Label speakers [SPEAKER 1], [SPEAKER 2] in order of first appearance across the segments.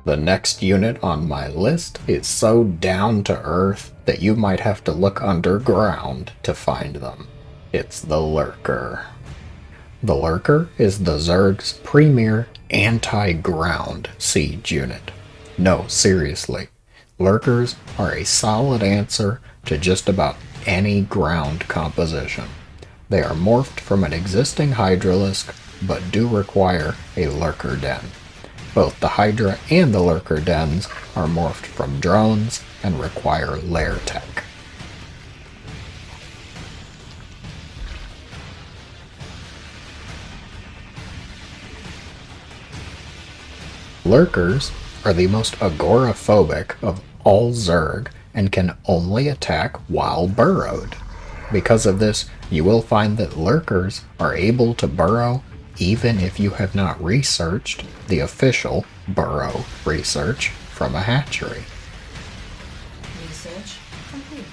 [SPEAKER 1] The next unit on my list is so down to earth that you might have to look underground to find them. It's the Lurker. The Lurker is the Zerg's premier anti-ground siege unit. No, seriously. Lurkers are a solid answer to just about any ground composition. They are morphed from an existing Hydralisk, but do require a Lurker den. Both the Hydra and the Lurker dens are morphed from drones and require lair tech. Lurkers are the most agoraphobic of all Zerg and can only attack while burrowed. Because of this, you will find that Lurkers are able to burrow even if you have not researched the official burrow research from a hatchery.
[SPEAKER 2] Research complete.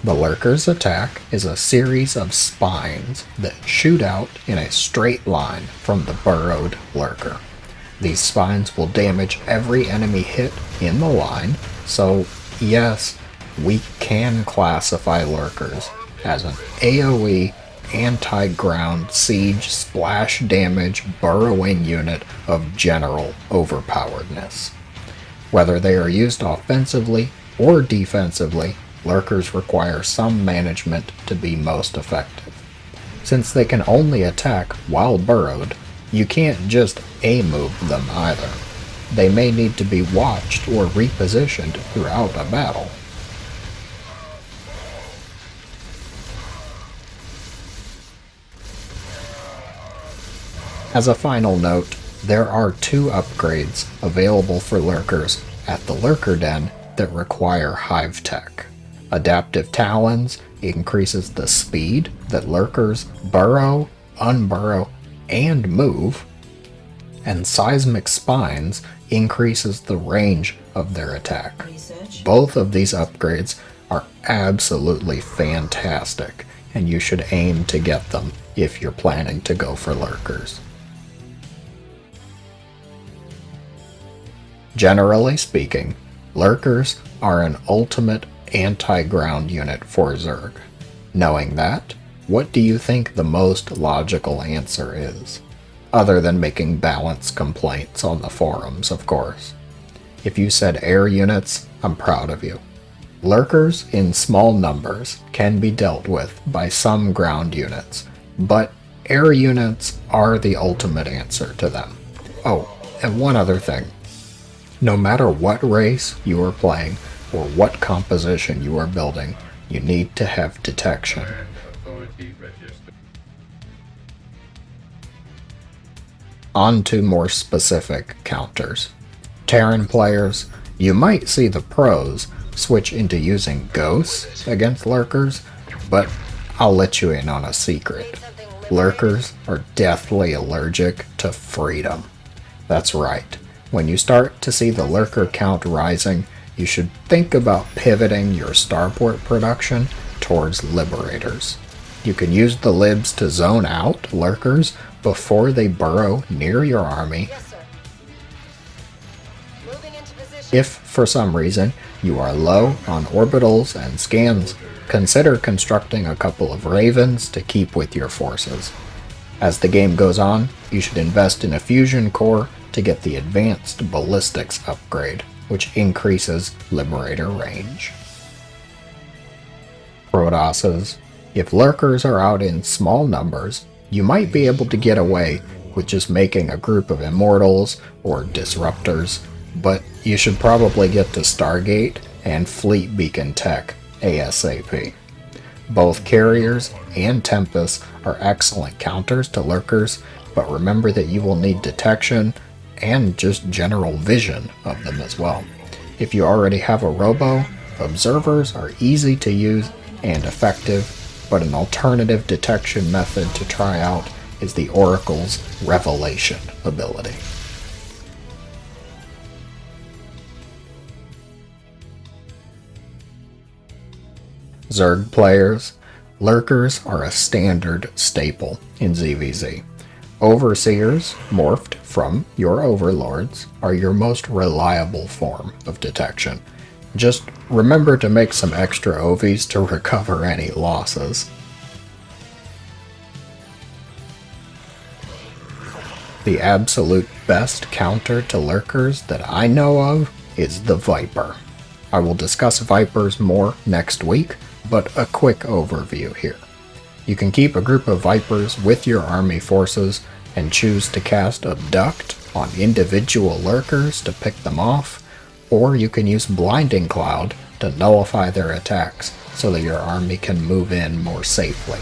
[SPEAKER 1] The Lurker's attack is a series of spines that shoot out in a straight line from the burrowed Lurker. These spines will damage every enemy hit in the line, so yes, we can classify Lurkers as an AoE anti-ground siege splash damage burrowing unit of general overpoweredness. Whether they are used offensively or defensively, Lurkers require some management to be most effective. Since they can only attack while burrowed, you can't just A-move them either. They may need to be watched or repositioned throughout a battle. As a final note, there are 2 upgrades available for Lurkers at the Lurker Den that require Hive Tech. Adaptive Talons increases the speed that Lurkers burrow, unburrow, and move, and Seismic Spines increases the range of their attack. Both of these upgrades are absolutely fantastic, and you should aim to get them if you're planning to go for Lurkers. Generally speaking, Lurkers are an ultimate anti-ground unit for Zerg. Knowing that, what do you think the most logical answer is? Other than making balance complaints on the forums, of course. If you said air units, I'm proud of you. Lurkers in small numbers can be dealt with by some ground units, but air units are the ultimate answer to them. Oh, and one other thing. No matter what race you are playing or what composition you are building, you need to have detection. On to more specific counters. Terran players, you might see the pros switch into using ghosts against Lurkers, but I'll let you in on a secret. Lurkers are deathly allergic to freedom. That's right. When you start to see the Lurker count rising, you should think about pivoting your starport production towards Liberators. You can use the libs to zone out Lurkers before they burrow near your army. If, for some reason, you are low on orbitals and scans, consider constructing a couple of Ravens to keep with your forces. As the game goes on, you should invest in a fusion core to get the advanced ballistics upgrade, which increases Liberator range. Protosses. If Lurkers are out in small numbers, you might be able to get away with just making a group of Immortals or Disruptors, but you should probably get to Stargate and Fleet Beacon Tech ASAP. Both Carriers and Tempests are excellent counters to Lurkers, but remember that you will need detection and just general vision of them as well. If you already have a Robo, Observers are easy to use and effective, but an alternative detection method to try out is the Oracle's Revelation ability. Zerg players, Lurkers are a standard staple in ZVZ. Overseers, morphed from your overlords are your most reliable form of detection. Just remember to make some extra OVs to recover any losses. The absolute best counter to lurkers that I know of is the Viper. I will discuss Vipers more next week, but a quick overview here. You can keep a group of Vipers with your army forces and choose to cast Abduct on individual lurkers to pick them off, or you can use Blinding Cloud to nullify their attacks so that your army can move in more safely.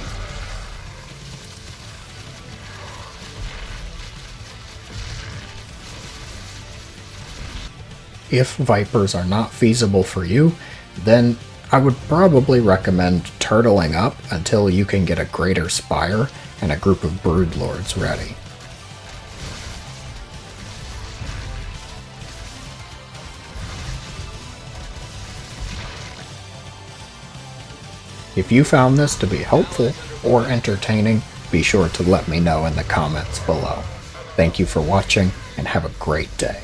[SPEAKER 1] If Vipers are not feasible for you, then I would probably recommend turtling up until you can get a Greater Spire and a group of Broodlords ready. If you found this to be helpful or entertaining, be sure to let me know in the comments below. Thank you for watching and have a great day.